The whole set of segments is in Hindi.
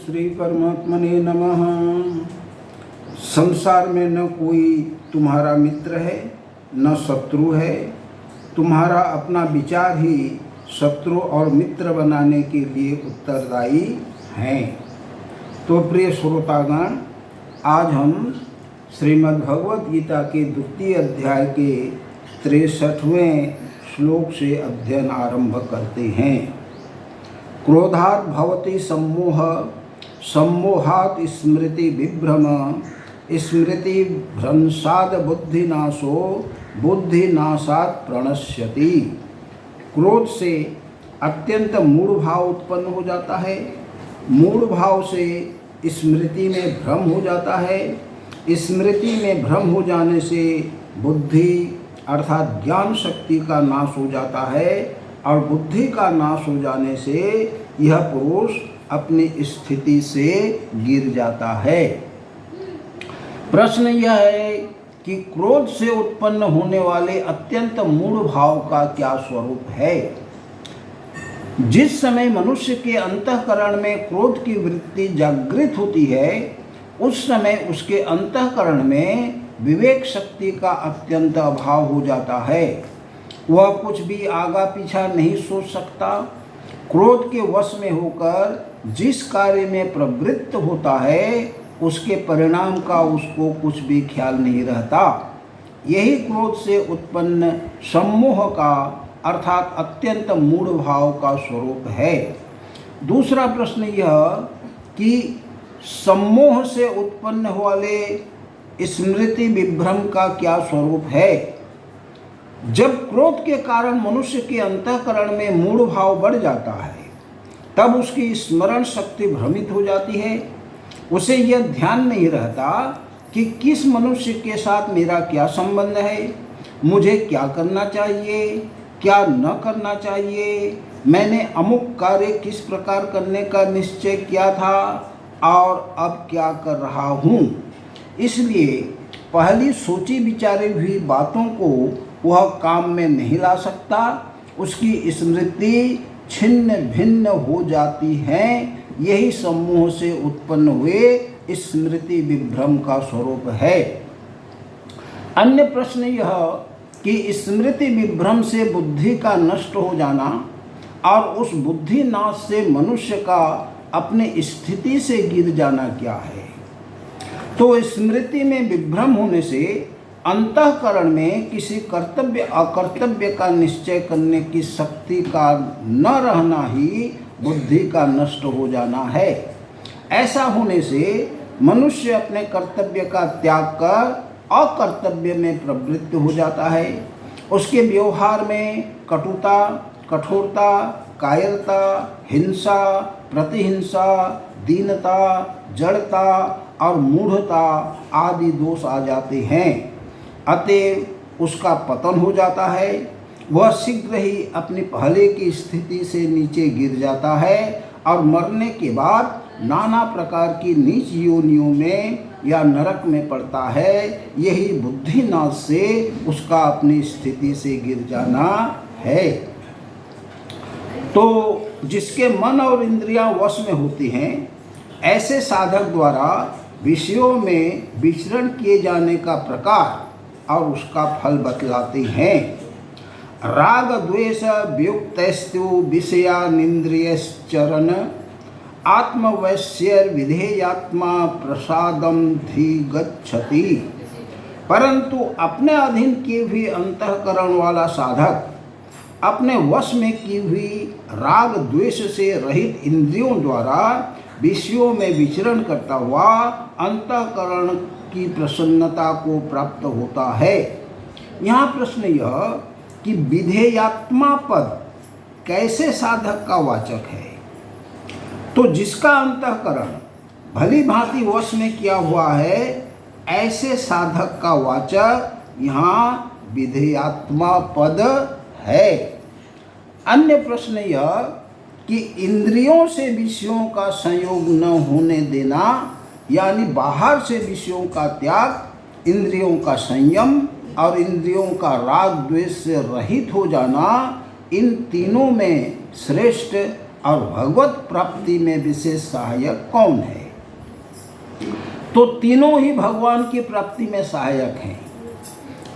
श्री परमात्मने नमः। संसार में न कोई तुम्हारा मित्र है न शत्रु है। तुम्हारा अपना विचार ही शत्रु और मित्र बनाने के लिए उत्तरदायी हैं। तो प्रिय श्रोतागण, आज हम श्रीमद् भगवद गीता के द्वितीय अध्याय के 63वें श्लोक से अध्ययन आरंभ करते हैं। क्रोधात् भवति सम्मोह, सम्मोहात् स्मृति विभ्रम, स्मृति भ्रंशात् बुद्धिनाशो, बुद्धिनाशात् प्रणश्यति। क्रोध से अत्यंत मूढ़ भाव उत्पन्न हो जाता है। मूढ़ भाव से स्मृति में भ्रम हो जाता है। स्मृति में भ्रम हो जाने से बुद्धि अर्थात ज्ञान शक्ति का नाश हो जाता है और बुद्धि का नाश हो जाने से यह पुरुष अपनी स्थिति से गिर जाता है। प्रश्न यह है कि क्रोध से उत्पन्न होने वाले अत्यंत मूढ़ भाव का क्या स्वरूप है। जिस समय मनुष्य के अंतःकरण में क्रोध की वृत्ति जागृत होती है, उस समय उसके अंतःकरण में विवेक शक्ति का अत्यंत अभाव हो जाता है। वह कुछ भी आगा पीछा नहीं सोच सकता। क्रोध के वश में होकर जिस कार्य में प्रवृत्त होता है, उसके परिणाम का उसको कुछ भी ख्याल नहीं रहता। यही क्रोध से उत्पन्न सम्मोह का अर्थात अत्यंत मूढ़ भाव का स्वरूप है। दूसरा प्रश्न यह कि सम्मोह से उत्पन्न वाले स्मृति विभ्रम का क्या स्वरूप है। जब क्रोध के कारण मनुष्य के अंतःकरण में मूढ़ भाव बढ़ जाता है, तब उसकी स्मरण शक्ति भ्रमित हो जाती है। उसे यह ध्यान नहीं रहता कि किस मनुष्य के साथ मेरा क्या संबंध है, मुझे क्या करना चाहिए, क्या न करना चाहिए, मैंने अमुक कार्य किस प्रकार करने का निश्चय किया था और अब क्या कर रहा हूँ। इसलिए पहली सोची विचारी हुई बातों को वह काम में नहीं ला सकता। उसकी स्मृति छिन्न भिन्न हो जाती है। यही सम्मोह से उत्पन्न हुए स्मृति विभ्रम का स्वरूप है। अन्य प्रश्न यह कि स्मृति विभ्रम से बुद्धि का नष्ट हो जाना और उस बुद्धि नाश से मनुष्य का अपने स्थिति से गिर जाना क्या है। तो स्मृति में विभ्रम होने से अंतःकरण में किसी कर्तव्य अकर्तव्य का निश्चय करने की शक्ति का न रहना ही बुद्धि का नष्ट हो जाना है। ऐसा होने से मनुष्य अपने कर्तव्य का त्याग कर अकर्तव्य में प्रवृत्त हो जाता है। उसके व्यवहार में कटुता, कठोरता, कायरता, हिंसा, प्रतिहिंसा, दीनता, जड़ता और मूढ़ता आदि दोष आ जाते हैं। अतएव उसका पतन हो जाता है। वह शीघ्र ही अपनी पहले की स्थिति से नीचे गिर जाता है और मरने के बाद नाना प्रकार की नीच योनियों में या नरक में पड़ता है। यही बुद्धि नाश से उसका अपनी स्थिति से गिर जाना है। तो जिसके मन और इंद्रियां वश में होती हैं, ऐसे साधक द्वारा विषयों में विचरण किए जाने का प्रकार और उसका फल बतलाते हैं। राग द्वेष वियुक्तस्तु विषयानिन्द्रियश्चरण, आत्मवश्य विधेयात्मा प्रसादम धिगच्छति। परंतु अपने अधीन किए हुए अंतःकरण वाला साधक अपने वश में की हुई राग द्वेष से रहित इंद्रियों द्वारा विषयों में विचरण करता हुआ अंतःकरण की प्रसन्नता को प्राप्त होता है। यहाँ प्रश्न यह कि विधेयात्मा पद कैसे साधक का वाचक है। तो जिसका अंतःकरण भली भांति वश में किया हुआ है, ऐसे साधक का वाचक यहाँ विधेयात्मा पद है। अन्य प्रश्न यह कि इंद्रियों से विषयों का संयोग न होने देना, यानी बाहर से विषयों का त्याग, इंद्रियों का संयम और इंद्रियों का राग द्वेष से रहित हो जाना, इन तीनों में श्रेष्ठ और भगवत प्राप्ति में विशेष सहायक कौन है? तो तीनों ही भगवान की प्राप्ति में सहायक हैं,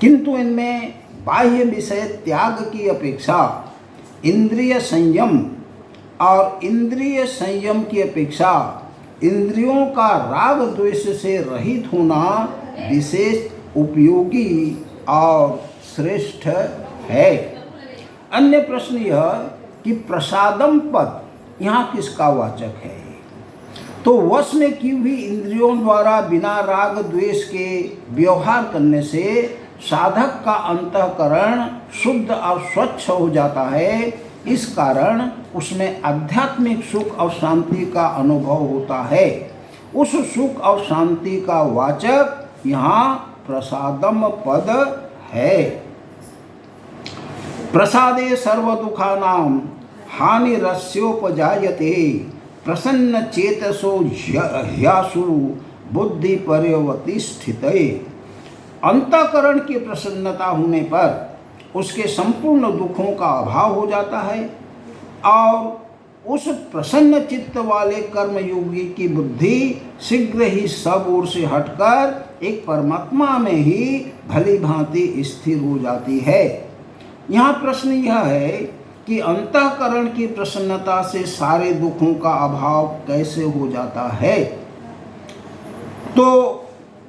किंतु इनमें बाह्य विषय त्याग की अपेक्षा इंद्रिय संयम और इंद्रिय संयम की अपेक्षा इंद्रियों का राग द्वेष से रहित होना विशेष उपयोगी और श्रेष्ठ है। अन्य प्रश्न यह कि प्रसादम पद यहाँ किसका वाचक है? तो वश में की हुई इंद्रियों द्वारा बिना राग द्वेष के व्यवहार करने से साधक का अंतःकरण शुद्ध और स्वच्छ हो जाता है। इस कारण उसमें आध्यात्मिक सुख और शांति का अनुभव होता है। उस सुख और शांति का वाचक यहाँ प्रसादम पद है। प्रसादे सर्व दुखानां हानिरस्योपजायते प्रसन्न चेतसो ह्यासु बुद्धि पर्यवतिष्ठिते। अंतःकरण की प्रसन्नता होने पर उसके संपूर्ण दुखों का अभाव हो जाता है और उस प्रसन्न चित्त वाले कर्मयोगी की बुद्धि शीघ्र ही सब ओर से हटकर एक परमात्मा में ही भली भांति स्थिर हो जाती है। यहाँ प्रश्न यह है कि अंतःकरण की प्रसन्नता से सारे दुखों का अभाव कैसे हो जाता है? तो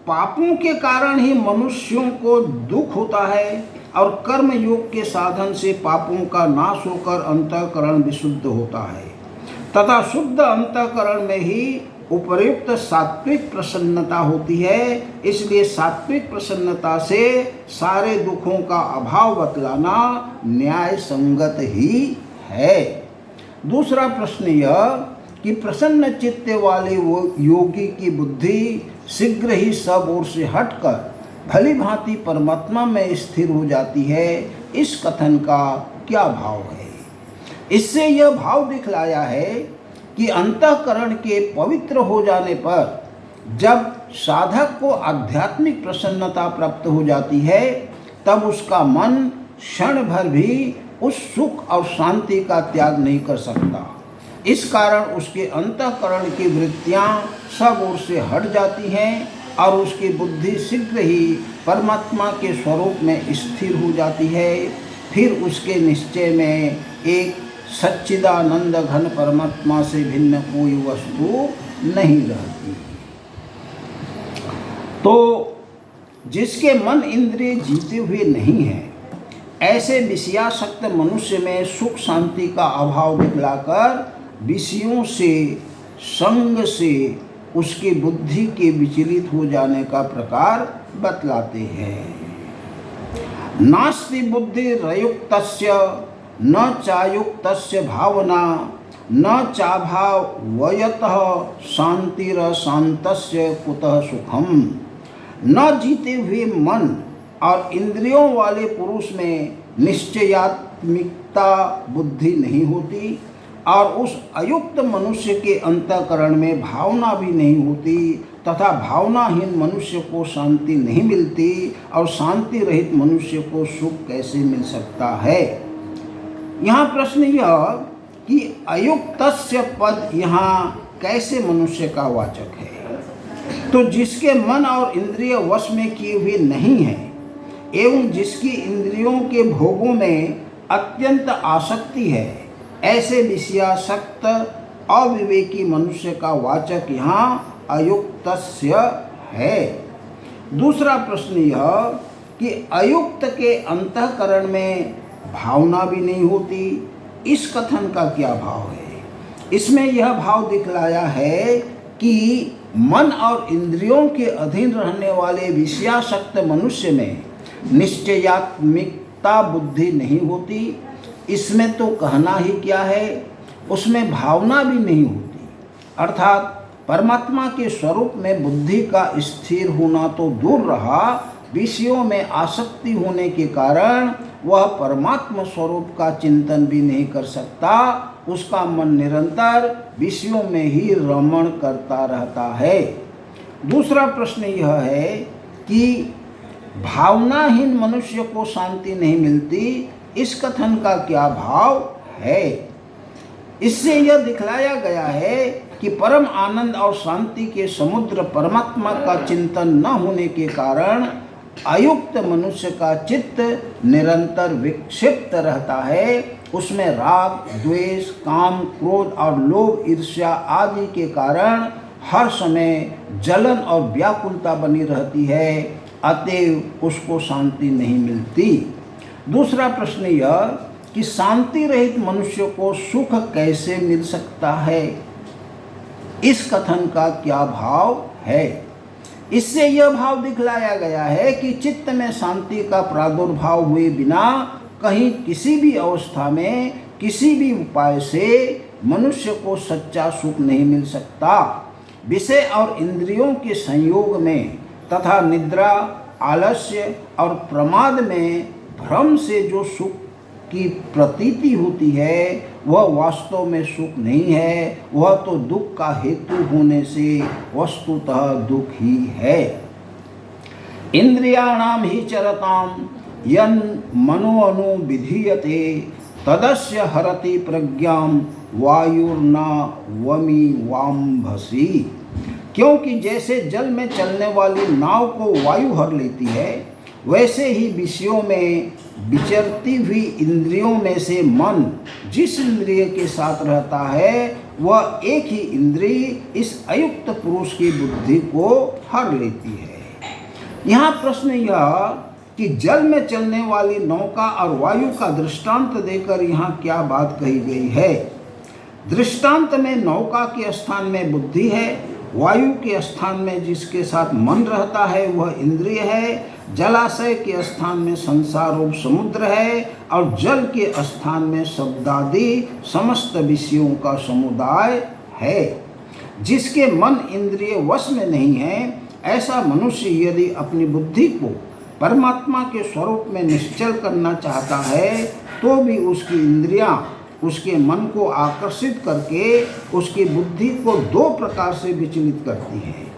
पापों के कारण ही मनुष्यों को दुख होता है और कर्म योग के साधन से पापों का नाश होकर अंतःकरण विशुद्ध होता है तथा शुद्ध अंतःकरण में ही उपर्युक्त सात्विक प्रसन्नता होती है। इसलिए सात्विक प्रसन्नता से सारे दुखों का अभाव बतलाना न्याय संगत ही है। दूसरा प्रश्न यह कि प्रसन्न चित्त वाले वो योगी की बुद्धि शीघ्र ही सब ओर से हटकर भली भांति परमात्मा में स्थिर हो जाती है। इस कथन का क्या भाव है? इससे यह भाव दिखलाया है कि अंतःकरण के पवित्र हो जाने पर जब साधक को आध्यात्मिक प्रसन्नता प्राप्त हो जाती है तब उसका मन क्षण भर भी उस सुख और शांति का त्याग नहीं कर सकता। इस कारण उसके अंतःकरण की वृत्तियां सब ओर से हट जाती हैं और उसकी बुद्धि शीघ्र ही परमात्मा के स्वरूप में स्थिर हो जाती है। फिर उसके निश्चय में एक सच्चिदानंद घन परमात्मा से भिन्न कोई वस्तु नहीं रहती। तो जिसके मन इंद्रिय जीते हुए नहीं है, ऐसे विषयासक्त मनुष्य में सुख शांति का अभाव दिखलाकर विषयों से संग से उसकी बुद्धि के विचलित हो जाने का प्रकार बतलाते हैं। नास्ति बुद्धि रयुक्तस्य न चायुक्तस्य भावना न चाभावयतः शांतिरशांतस्य कुतः सुखम। न जीते हुए मन और इंद्रियों वाले पुरुष में निश्चयात्मिकता बुद्धि नहीं होती और उस अयुक्त मनुष्य के अंतःकरण में भावना भी नहीं होती तथा भावनाहीन मनुष्य को शांति नहीं मिलती और शांति रहित मनुष्य को सुख कैसे मिल सकता है। यहाँ प्रश्न यह कि अयुक्तस्य पद यहाँ कैसे मनुष्य का वाचक है? तो जिसके मन और इंद्रिय वश में किए हुए नहीं है एवं जिसकी इंद्रियों के भोगों में अत्यंत आसक्ति है, ऐसे विषयासक्त अविवेकी मनुष्य का वाचक यहाँ अयुक्तस्य है। दूसरा प्रश्न यह कि अयुक्त के अंतःकरण में भावना भी नहीं होती, इस कथन का क्या भाव है? इसमें यह भाव दिखलाया है कि मन और इंद्रियों के अधीन रहने वाले विषयासक्त मनुष्य में निश्चयात्मिकता बुद्धि नहीं होती। इसमें तो कहना ही क्या है, उसमें भावना भी नहीं होती। अर्थात परमात्मा के स्वरूप में बुद्धि का स्थिर होना तो दूर रहा, विषयों में आसक्ति होने के कारण वह परमात्मा स्वरूप का चिंतन भी नहीं कर सकता। उसका मन निरंतर विषयों में ही रमण करता रहता है। दूसरा प्रश्न यह है कि भावनाहीन मनुष्य को शांति नहीं मिलती, इस कथन का क्या भाव है? इससे यह दिखलाया गया है कि परम आनंद और शांति के समुद्र परमात्मा का चिंतन न होने के कारण अयुक्त मनुष्य का चित्त निरंतर विक्षिप्त रहता है। उसमें राग, द्वेष, काम, क्रोध और लोभ, ईर्ष्या आदि के कारण हर समय जलन और व्याकुलता बनी रहती है, अतएव उसको शांति नहीं मिलती। दूसरा प्रश्न यह कि शांति रहित मनुष्य को सुख कैसे मिल सकता है? इस कथन का क्या भाव है? इससे यह भाव दिखलाया गया है कि चित्त में शांति का प्रादुर्भाव हुए बिना कहीं किसी भी अवस्था में किसी भी उपाय से मनुष्य को सच्चा सुख नहीं मिल सकता। विषय और इंद्रियों के संयोग में तथा निद्रा, आलस्य और प्रमाद में भ्रम से जो सुख की प्रतीति होती है वह वास्तव में सुख नहीं है, वह तो दुख का हेतु होने से वस्तुतः दुख ही है। इंद्रियाणाम ही चरताम यन मनोअनु विधीयते तदस्य हरति प्रज्ञाम वायुर्ना वमी वाम्भसी। क्योंकि जैसे जल में चलने वाली नाव को वायु हर लेती है, वैसे ही विषयों में विचरती हुई इंद्रियों में से मन जिस इंद्रिय के साथ रहता है वह एक ही इंद्रिय इस अयुक्त पुरुष की बुद्धि को हर लेती है। यहाँ प्रश्न यह कि जल में चलने वाली नौका और वायु का दृष्टांत देकर यहाँ क्या बात कही गई है? दृष्टांत में नौका के स्थान में बुद्धि है, वायु के स्थान में जिसके साथ मन रहता है वह इंद्रिय है, जलाशय के स्थान में संसार रूप समुद्र है और जल के स्थान में शब्दादि समस्त विषयों का समुदाय है। जिसके मन इंद्रिय वश में नहीं है, ऐसा मनुष्य यदि अपनी बुद्धि को परमात्मा के स्वरूप में निश्चल करना चाहता है तो भी उसकी इंद्रियां उसके मन को आकर्षित करके उसकी बुद्धि को दो प्रकार से विचलित करती हैं।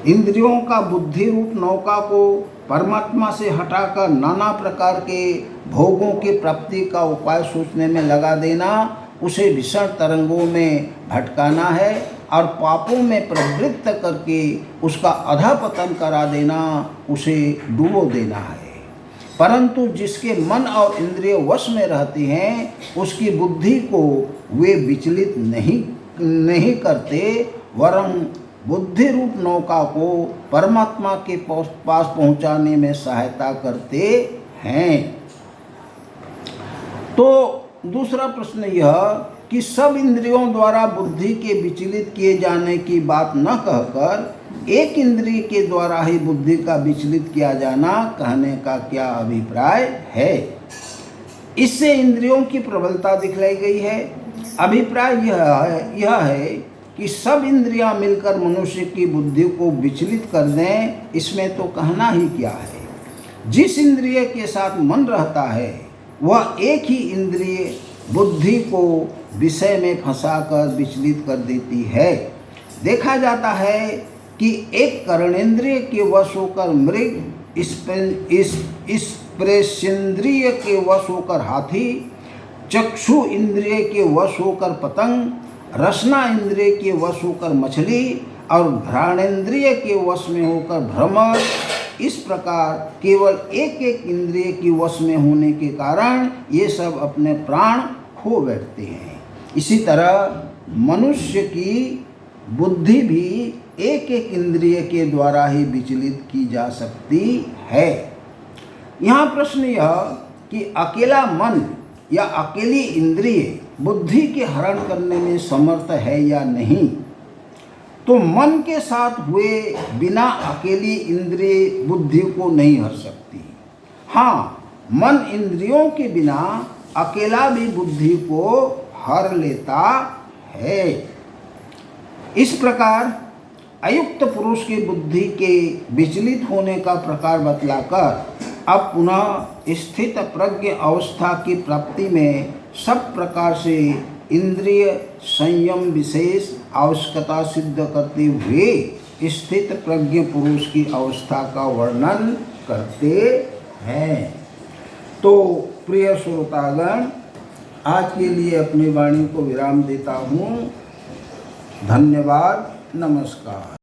इंद्रियों का बुद्धि रूप नौका को परमात्मा से हटाकर नाना प्रकार के भोगों की प्राप्ति का उपाय सोचने में लगा देना, उसे विषण तरंगों में भटकाना है और पापों में प्रवृत्त करके उसका अधःपतन करा देना, उसे डुबो देना है। परंतु जिसके मन और इंद्रिय वश में रहते हैं उसकी बुद्धि को वे विचलित नहीं करते, वरं बुद्धि रूप नौका को परमात्मा के पास पहुंचाने में सहायता करते हैं। तो दूसरा प्रश्न यह कि सब इंद्रियों द्वारा बुद्धि के विचलित किए जाने की बात न कहकर एक इंद्रिय के द्वारा ही बुद्धि का विचलित किया जाना कहने का क्या अभिप्राय है? इससे इंद्रियों की प्रबलता दिखलाई गई है। अभिप्राय यह है कि सब इंद्रियां मिलकर मनुष्य की बुद्धि को विचलित कर दें, इसमें तो कहना ही क्या है। जिस इंद्रिय के साथ मन रहता है वह एक ही इंद्रिय बुद्धि को विषय में फंसाकर विचलित कर देती है। देखा जाता है कि एक कर्णेंद्रिय के वश होकर मृग, स्पर्शेंद्रिय के वश होकर हाथी, चक्षु इंद्रिय के वश होकर पतंग, रसना इंद्रिय के वश होकर मछली और घ्राणेंद्रिय के वश में होकर भ्रमर, इस प्रकार केवल एक एक इंद्रिय की वश में होने के कारण ये सब अपने प्राण खो बैठते हैं। इसी तरह मनुष्य की बुद्धि भी एक एक इंद्रिय के द्वारा ही विचलित की जा सकती है। यहाँ प्रश्न यह कि अकेला मन या अकेली इंद्रिय बुद्धि के हरण करने में समर्थ है या नहीं। तो मन के साथ हुए बिना अकेली इंद्रिय बुद्धि को नहीं हर सकती। हाँ, मन इंद्रियों के बिना अकेला भी बुद्धि को हर लेता है। इस प्रकार अयुक्त पुरुष की बुद्धि के विचलित होने का प्रकार बतलाकर अब पुनः स्थित प्रज्ञ अवस्था की प्राप्ति में सब प्रकार से इंद्रिय संयम विशेष आवश्यकता सिद्ध करते हुए स्थित प्रज्ञ पुरुष की अवस्था का वर्णन करते हैं। तो प्रिय श्रोतागण, आज के लिए अपनी वाणी को विराम देता हूँ। धन्यवाद, नमस्कार।